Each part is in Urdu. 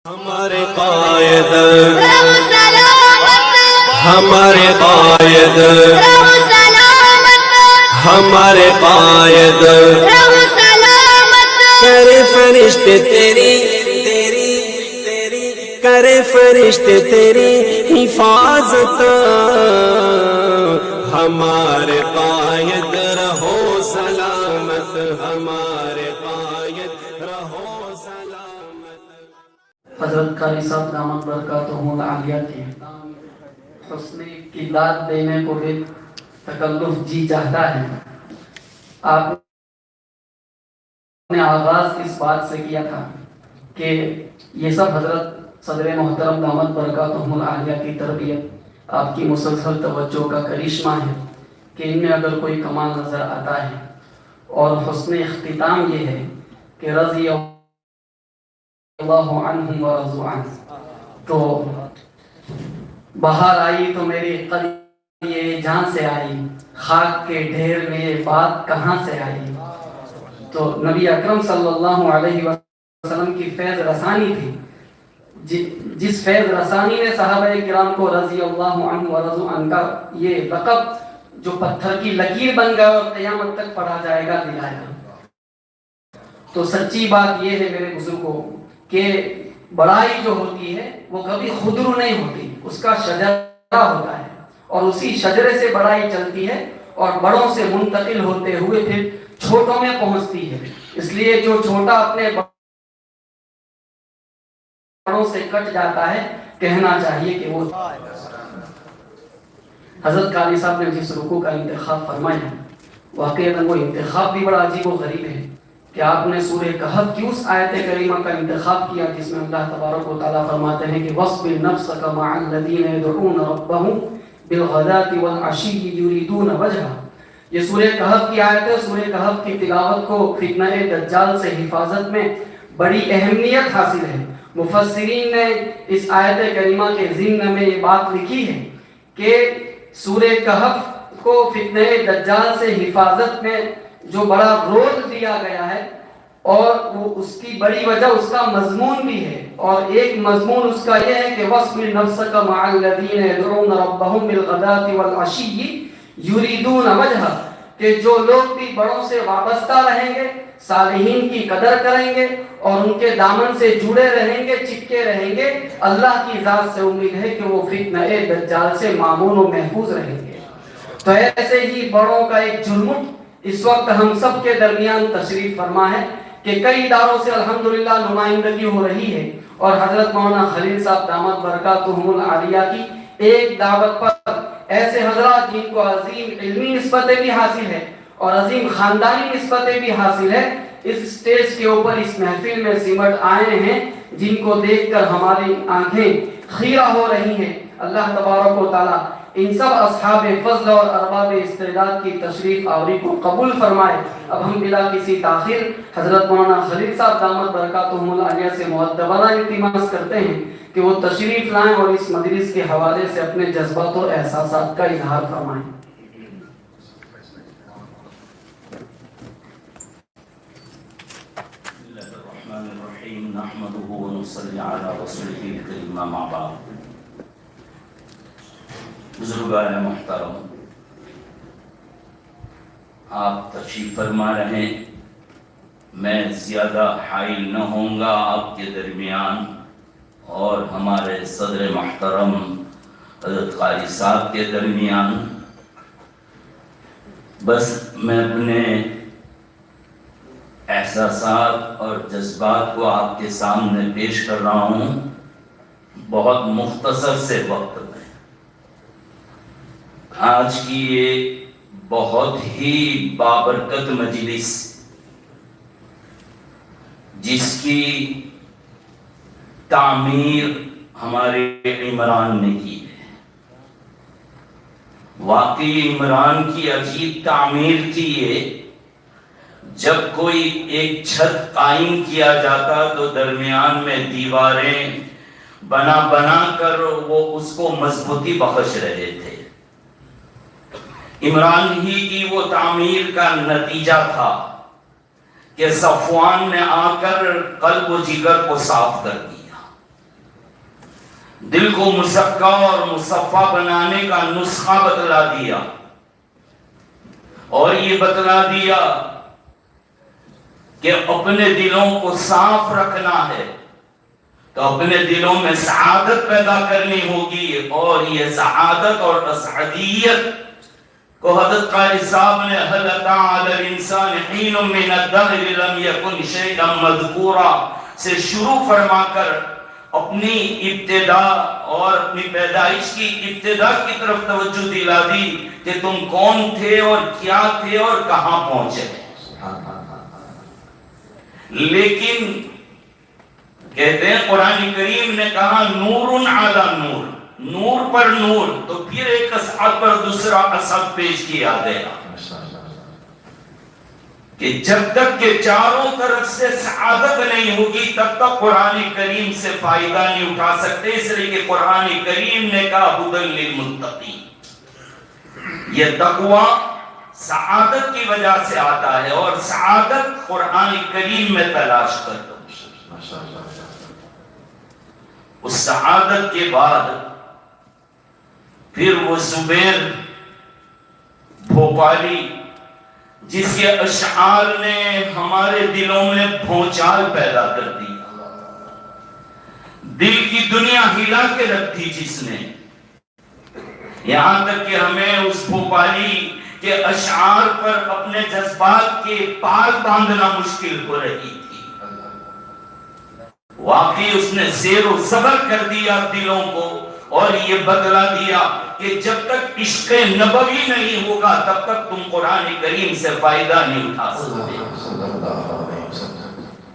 ہمارے قائد ہمارے قائد ہمارے قائد کرے فرشتے تیری کرے فرشتے تیری حفاظت ہمارے قائد رہو سلامت ہمارے قائد رہو سلامت۔ حضرت قاری صاحب دامت برکاتہ العالیہ کی حسن کی داد دینے کو بھی تکلف جی چاہتا ہے۔ آپ نے آغاز اس بات سے کیا تھا کہ یہ سب حضرت صدر محترم دامت برکاتہ العالیہ کی تربیت، آپ کی مسلسل توجہ کا کرشمہ ہے کہ ان میں اگر کوئی کمال نظر آتا ہے، اور حسن اختتام یہ ہے کہ رضی اللہ عنہم ورضوا عنہ، تو بہار آئی تو میری قدر یہ جہاں سے آئی، خاک کے ڈھیر میں یہ بات کہاں سے آئی۔ تو نبی اکرم صلی اللہ علیہ وسلم کی فیض رسانی تھی، جس فیض رسانی نے صحابہ کرام کو رضی اللہ عنہ ورضوا عنہ کا یہ لقب جو پتھر کی لکیر بن گیا اور قیامت تک پڑھا جائے گا دلایا۔ تو سچی بات یہ ہے میرے بزرگوں کہ بڑائی جو ہوتی ہے وہ کبھی خودرو نہیں ہوتی، اس کا شجرہ ہوتا ہے، اور اسی شجرے سے بڑائی چلتی ہے اور بڑوں سے منتقل ہوتے ہوئے پھر چھوٹوں میں پہنچتی ہے۔ اس لیے جو چھوٹا اپنے بڑوں سے کٹ جاتا ہے، کہنا چاہیے کہ وہ حضرت قاری صاحب نے جس رکوع کا انتخاب فرمایا، واقعاً وہ انتخاب بھی بڑا عجیب و غریب ہے کہ آپ نے سورہ کہف کی اس آیت کریمہ کا انتخاب کیا جس میں اللہ تبارک و تعالیٰ فرماتے ہیں کہ وَاصْبِرْ نَفْسَكَ مَعَ الَّذِينَ يَدْعُونَ رَبَّهُمْ بِالْغَدَاةِ وَالْعَشِيِّ يُرِيدُونَ وَجْهَهُ۔ یہ سورہ کہف کی آیت ہے۔ سورہ کہف کی تلاوت کو فتنہ دجال سے حفاظت میں بڑی اہمیت حاصل ہے۔ مفسرین نے اس آیت کریمہ کے ضمن میں یہ بات لکھی ہے کہ سورہ کہف کو فتنہ دجال سے حفاظت میں جو بڑا رول دیا گیا ہے، اور وہ اس کی بڑی وجہ اس کا مضمون بھی ہے، اور ایک مضمون اس کا یہ ہے کہ وَاصْبِرْ نَفْسَكَ مَعَ الَّذِينَ يَدْعُونَ رَبَّهُمْ بِالْغَدَاةِ وَالْعَشِيِّ يُرِيدُونَ وَجْهَهُ، کہ جو لوگ بھی بڑوں سے وابستہ رہیں گے، صالحین کی قدر کریں گے اور ان کے دامن سے جڑے رہیں گے، چپکے رہیں گے، اللہ کی ذات سے امید ہے کہ وہ فتنہ دجال سے مامون و محفوظ رہیں گے۔ تو ایسے ہی بڑوں کا ایک جھلمٹ اس وقت ہم سب کے درمیان تشریف فرما ہے کہ کئی اداروں سے الحمدللہ نمائندگی ہو رہی ہے، اور حضرت مولانا خلیل صاحب دامت برکاتہم العالیہ کی ایک دعوت پر ایسے حضرات جن کو عظیم علمی نسبتیں بھی حاصل ہے اور عظیم خاندانی نسبتیں بھی حاصل ہے، اس سٹیج کے اوپر اس محفل میں سمٹ آئے ہیں، جن کو دیکھ کر ہماری آنکھیں خیرہ ہو رہی ہیں۔ اللہ تبارک و تعالیٰ ان سب اصحاب فضل اور ارباب استعداد کی تشریف آوری کو قبول فرمائے۔ اب ہم بلا کسی تاخیر حضرت مولانا خلیل صاحب دامت برکاتہم العالیہ سے مؤدبانہ التماس کرتے ہیں کہ وہ تشریف لائیں اور اس مجلس کے حوالے سے اپنے جذبات اور احساسات کا اظہار فرمائیں۔ نحمده ونصلي على رسوله الكريم اما بعد۔ بزرگان محترم، آپ تشریف فرما رہے ہیں، میں زیادہ حائل نہ ہوں گا آپ کے درمیان اور ہمارے صدر محترم حضرت قاری صاحب کے درمیان، بس میں اپنے احساسات اور جذبات کو آپ کے سامنے پیش کر رہا ہوں بہت مختصر سے وقت میں۔ آج کی یہ بہت ہی بابرکت مجلس، جس کی تعمیر ہمارے عمران نے کی ہے، واقعی عمران کی عجیب تعمیر تھی یہ۔ جب کوئی ایک چھت قائم کیا جاتا تو درمیان میں دیواریں بنا بنا کر وہ اس کو مضبوطی بخش رہے تھے۔ عمران ہی کی وہ تعمیر کا نتیجہ تھا کہ صفوان نے آ کر قلب و جگر کو صاف کر دیا۔ دل کو مزکا اور مصفا بنانے کا نسخہ بتلا دیا، اور یہ بتلا دیا کہ اپنے دلوں کو صاف رکھنا ہے تو اپنے دلوں میں سعادت پیدا کرنی ہوگی، اور یہ سعادت اور اسعدیت کو حضرت قاری صاحب نے حل اتی علی الانسان حین من الدہر لم یکن شیئا مذکورا سے شروع فرما کر اپنی ابتدا اور اپنی پیدائش کی ابتدا کی طرف توجہ دلا دی کہ تم کون تھے اور کیا تھے اور کہاں پہنچے۔ لیکن کہتے ہیں قرآن کریم نے کہا نور علی نور، نور پر نور، تو پھر ایک اسعد پر دوسرا اسعد پیش کیا گیا کہ جب تک کہ چاروں طرف سے سعادت نہیں ہوگی تب تک قرآن کریم سے فائدہ نہیں اٹھا سکتے، اس لیے کہ قرآن کریم نے کہا ھدی للمتقین، یہ تقوی سعادت کی وجہ سے آتا ہے، اور سعادت قرآن کریم میں تلاش کر دو۔ اس سعادت کے بعد پھر وہ زبیر بھوپالی جس کے اشعار نے ہمارے دلوں میں بھونچال پیدا کر دی، دل کی دنیا ہلا کے رکھ دی، جس نے یہاں تک کہ ہمیں اس بھوپالی کے اشعار پر اپنے جذبات کے پال باندھنا مشکل ہو رہی تھی۔ واقعی اس نے زیر و زبر کر دیا دلوں کو، اور یہ بتلا دیا کہ جب تک عشق نبوی نہیں ہوگا تب تک تم قرآن کریم سے فائدہ نہیں اٹھا سکتے۔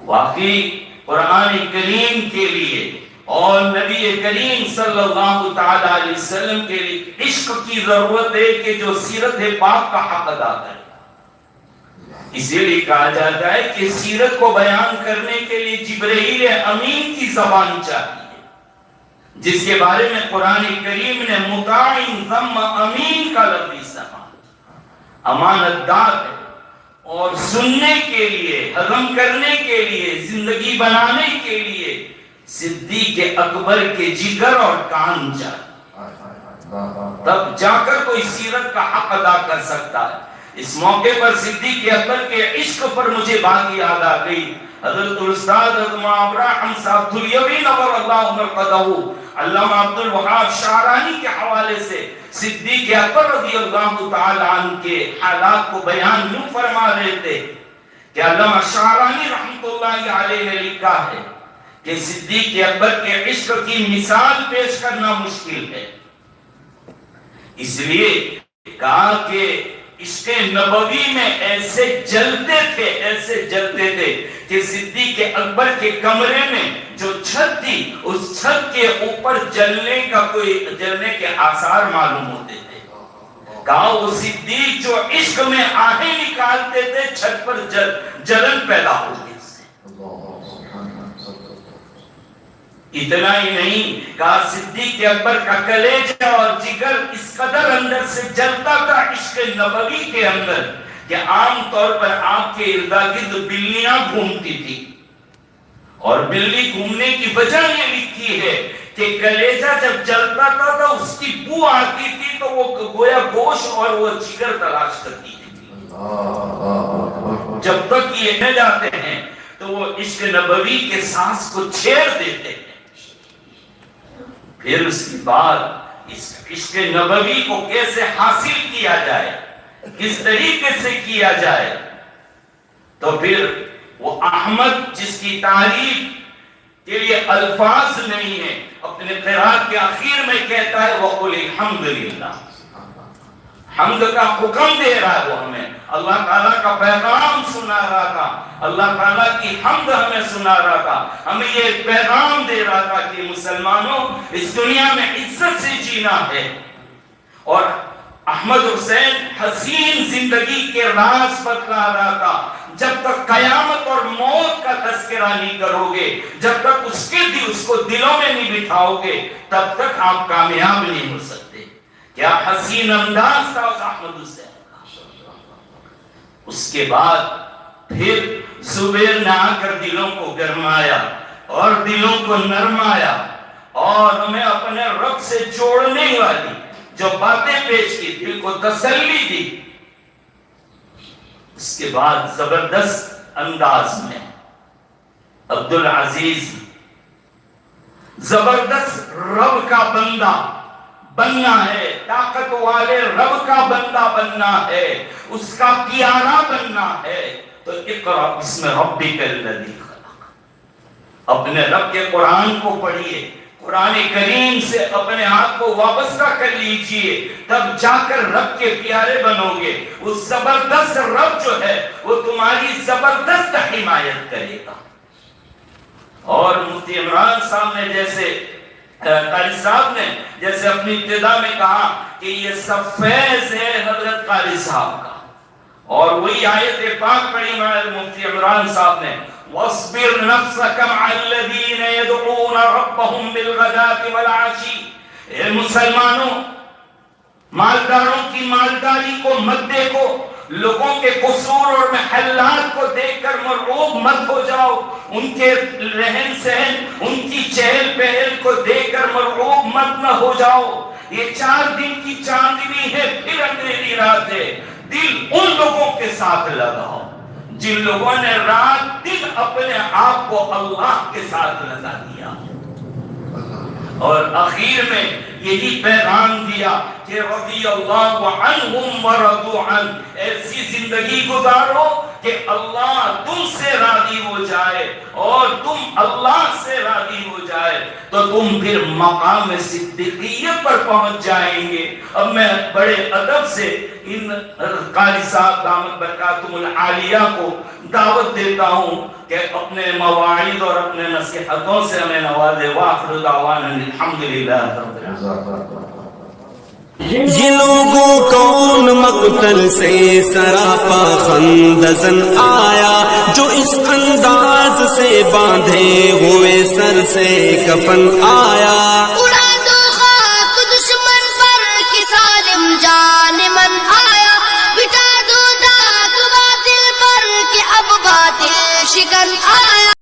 واقعی قرآن کریم کے لیے اور نبی کریم صلی اللہ تعالی علیہ وسلم کے لیے عشق کی ضرورت ہے کہ جو سیرت پاک کا حق ادا کرے۔ اسی لیے کہا جاتا ہے کہ سیرت کو بیان کرنے کے لیے جبرائیل امین کی زبان چاہیے، جس کے بارے میں قرآن کریم نے مطاع ثم امین کا لفظ استعمال، امانت دار ہے، اور سننے کے لیے، ہضم کرنے کے لیے، زندگی بنانے کے لیے صدیق اکبر کے جگر اور کان چاہیے، تب جا کر کوئی سیرت کا حق ادا کر سکتا ہے۔ اس موقع پر صدیق اکبر کے عشق پر مجھے بات یاد آ گئی، حضرت الاستاذ ابراہیم صاحب دھلیوی نور اللہ مرقدہ علامہ عبد الوہاب شعرانی کے حوالے سے صدیق اکبر رضی اللہ تعالی عنہ کے حالات کو بیان یوں فرما رہے تھے کہ علامہ شعرانی رحمت اللہ علیہ نے لکھا ہے کہ صدیق اکبر کے عشق کی مثال پیش کرنا مشکل ہے، اس لیے کہا کہ عشق نبوی میں ایسے جلتے تھے کہ صدیق اکبر کے کمرے میں جو چھت تھی اس چھت کے اوپر جلنے کے آثار معلوم ہوتے تھے۔ کہا وہ صدیق جو عشق میں آہیں نکالتے تھے چھت پر جلن پیدا ہوتی۔ اتنا ہی نہیں، کہا صدیق اکبر کا کلیجہ اور جگر اس قدر اندر سے جلتا تھا عشق نبوی کے اندر کہ عام طور پر آپ کے اردگرد بلیاں گھومتی تھی، اور بلی گھومنے کی وجہ یہ لکھی ہے کہ کلیجہ جب جلتا تھا تو اس کی بو آتی تھی تو وہ گویا گوشت اور وہ جگر تلاش کرتی تھی۔ جب تک یہ نہ جاتے ہیں تو وہ عشق نبوی کے سانس کو چھیڑ دیتے ہیں۔ پھر اس کے بعد اس عشق نبوی کو کیسے حاصل کیا جائے، کس طریقے سے کیا جائے، تو پھر وہ احمد جس کی تعریف کے لیے الفاظ نہیں ہے، اپنے قرات کے آخر میں کہتا ہے وَقُلِ الْحَمْدُ لِلَّهِ، حمد کا حکم دے رہا ہے وہ ہمیں، اللہ تعالیٰ کا پیغام سنا رہا تھا، اللہ تعالیٰ کی حمد ہمیں سنا رہا تھا، ہمیں یہ پیغام دے رہا تھا کہ مسلمانوں اس دنیا میں عزت سے جینا ہے، اور احمد حسین حسین زندگی کے راز بتلا رہا تھا۔ جب تک قیامت اور موت کا تذکرہ نہیں کرو گے، جب تک اس کو دلوں میں نہیں بٹھاؤ گے، تب تک آپ کامیاب نہیں ہو سکتے۔ کیا حسین انداز تھا اس احمد حسین کا۔ اس کے بعد پھر زبیر نے آ کر دلوں کو گرمایا اور دلوں کو نرمایا اور ہمیں اپنے رب سے جوڑنے والی جو باتیں پیش کی، دل کو تسلی دی. اس کے بعد زبردست انداز میں عبدالعزیز زبردست رب کا بندہ بننا ہے، طاقت والے رب کا بندہ بننا ہے، اس کا پیارا بننا ہے. تو اقرأ بسم ربک الذی خلق، اپنے رب کے قرآن کو پڑھیے، قرآن کریم سے اپنے آپ کو وابستہ کر لیجئے، تب جا کر رب کے پیارے بنو گے. وہ زبردست رب جو ہے وہ تمہاری زبردست حمایت کرے گا. اور مفتی عمران صاحب نے جیسے قاری صاحب نے جیسے اپنی ابتدا میں کہا کہ یہ سب فیض ہے حضرت قاری صاحب کا، اور وہی آیت پاک پڑھی مفتی عمران صاحب نے، وَاصْبِرْ نَفْسَكَ مَعَ الَّذِينَ يَدْعُونَ رَبَّهُمْ بِالْغَدَاةِ وَالْعَشِيِّ. اے مسلمانوں، مالداروں کی مالداری کو مت دیکھو، لوگوں کے قصور اور محلات کو دیکھ کر مرعوب مت ہو جاؤ، ان کے رہن سہن، ان کی چہل پہل کو دیکھ کر مرعوب مت نہ ہو جاؤ. یہ 4 دن کی چاندنی ہے، پھر اندھیری رات ہے. دل ان لوگوں کے ساتھ لگاؤ جن لوگوں نے رات دن اپنے آپ کو اللہ کے ساتھ لگا دیا. اور اخیر میں یہی پیغام دیا کہ رضی اللہ عنہم ورضوا عنہ، ایسی زندگی گزارو کہ اللہ تم سے راضی ہو جائے اور تم اللہ سے راضی ہو جائے، تو تم پھر مقام صدیقیت پر پہنچ جائیں گے. اب میں بڑے ادب سے ان قاری صاحب دامت برکاتہم العالیہ کو دعوت دیتا ہوں کہ اپنے مواعظ اور اپنے نصیحتوں سے ہمیں نوازے. وآخر دعوانا الحمدللہ رب العالمین. یہ لوگوں کون مقتل سے سراپا خندزن آیا، جو اس انداز سے باندھے ہوئے سر سے کفن آیا. اڑا دو خاک دشمن پر کہ ظالم جان من آیا، مٹا دو داغ باطل پر کہ اب باطل شکن آیا.